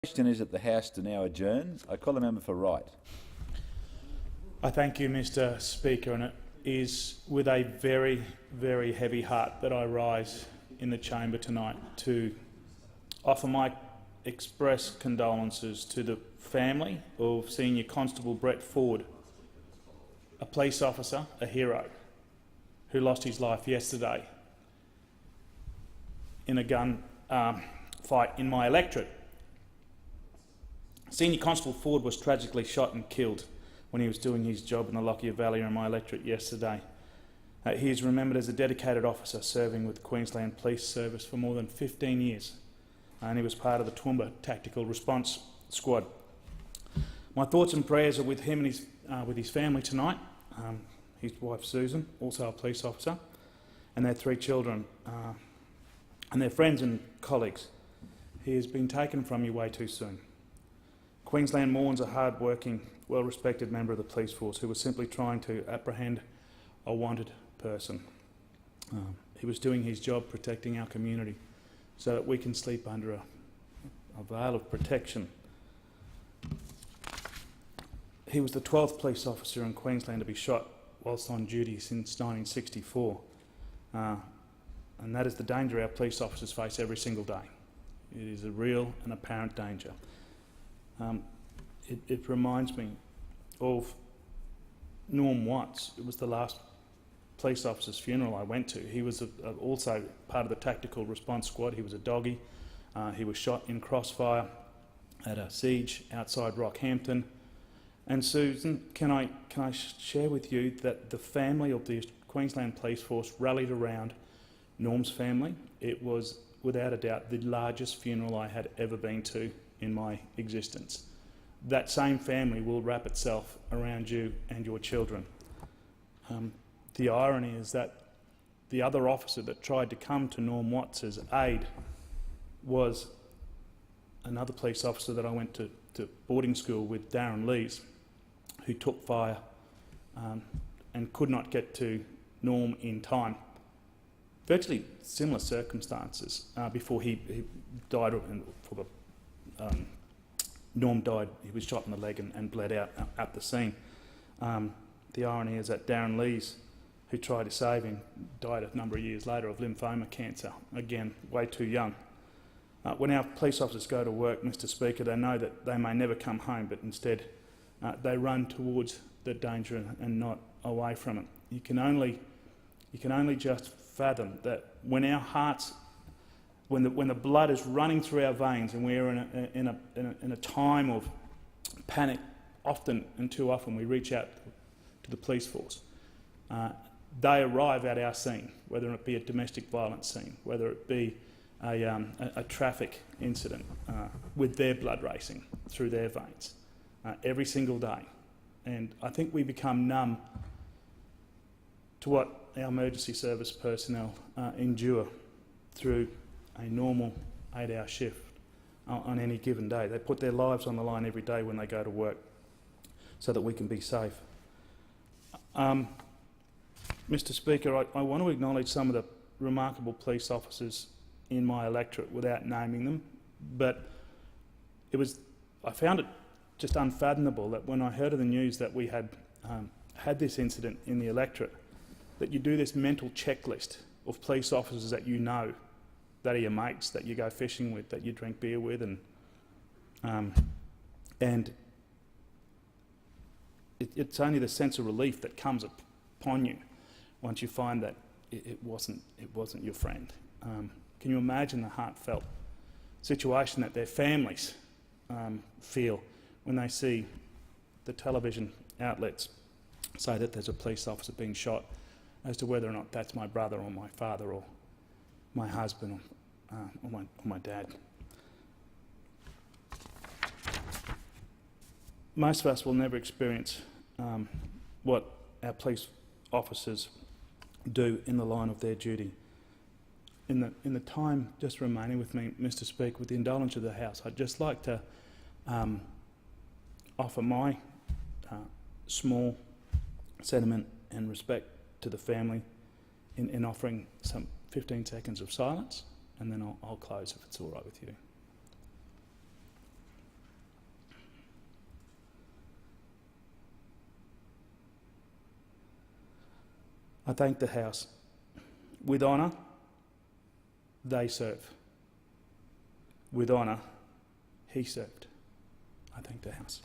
The question is that the House to now adjourn. I call the member for Wright. I thank you, Mr Speaker, and it is with a very, very heavy heart that I rise in the chamber tonight to offer my express condolences to the family of Senior Constable Brett Ford, a police officer, a hero, who lost his life yesterday in a gun fight in my electorate. Senior Constable Ford was tragically shot and killed when he was doing his job in the Lockyer Valley in my electorate yesterday. He is remembered as a dedicated officer serving with the Queensland Police Service for more than 15 years, and he was part of the Toowoomba Tactical Response Squad. My thoughts and prayers are with him and with his family tonight, his wife Susan, also a police officer, and their 3 children, and their friends and colleagues. He has been taken from you way too soon. Queensland mourns a hard-working, well-respected member of the police force who was simply trying to apprehend a wanted person. He was doing his job protecting our community so that we can sleep under a veil of protection. He was the 12th police officer in Queensland to be shot whilst on duty since 1964. And that is the danger our police officers face every single day. It is a real and apparent danger. It reminds me of Norm Watts. It was the last police officer's funeral I went to. He was also part of the tactical response squad. He was a doggy. He was shot in crossfire at a siege outside Rockhampton. And Susan, can I share with you that the family of the Queensland Police Force rallied around Norm's family. It was without a doubt the largest funeral I had ever been to in my existence. That same family will wrap itself around you and your children. The irony is that the other officer that tried to come to Norm Watts' aid was another police officer that I went to boarding school with, Darren Lees, who took fire and could not get to Norm in time. Virtually similar circumstances before he died. Norm died. He was shot in the leg and bled out at the scene. The irony is that Darren Lees, who tried to save him, died a number of years later of lymphoma cancer, again, way too young. When our police officers go to work, Mr Speaker, they know that they may never come home, but instead they run towards the danger and not away from it. You can only just fathom that when our hearts, when the blood is running through our veins and we're in a time of panic, often and too often we reach out to the police force. They arrive at our scene, whether it be a domestic violence scene, whether it be a traffic incident, with their blood racing through their veins every single day. And I think we become numb to what our emergency service personnel endure through a normal 8-hour shift on any given day. They put their lives on the line every day when they go to work so that we can be safe. Mr Speaker, I want to acknowledge some of the remarkable police officers in my electorate without naming them, but I found it just unfathomable that when I heard of the news that we had had this incident in the electorate, that you do this mental checklist of police officers that you know, that are your mates, that you go fishing with, that you drink beer with, and it's only the sense of relief that comes upon you once you find that it wasn't your friend. Can you imagine the heartfelt situation that their families feel when they see the television outlets say that there's a police officer being shot, as to whether or not that's my brother or my father or my husband or my dad. Most of us will never experience what our police officers do in the line of their duty. In the time just remaining with me, Mr Speaker, with the indulgence of the House, I'd just like to offer my small sentiment and respect to the family in offering some 15 seconds of silence, and then I'll close if it's all right with you. I thank the House. With honour, they serve. With honour, he served. I thank the House.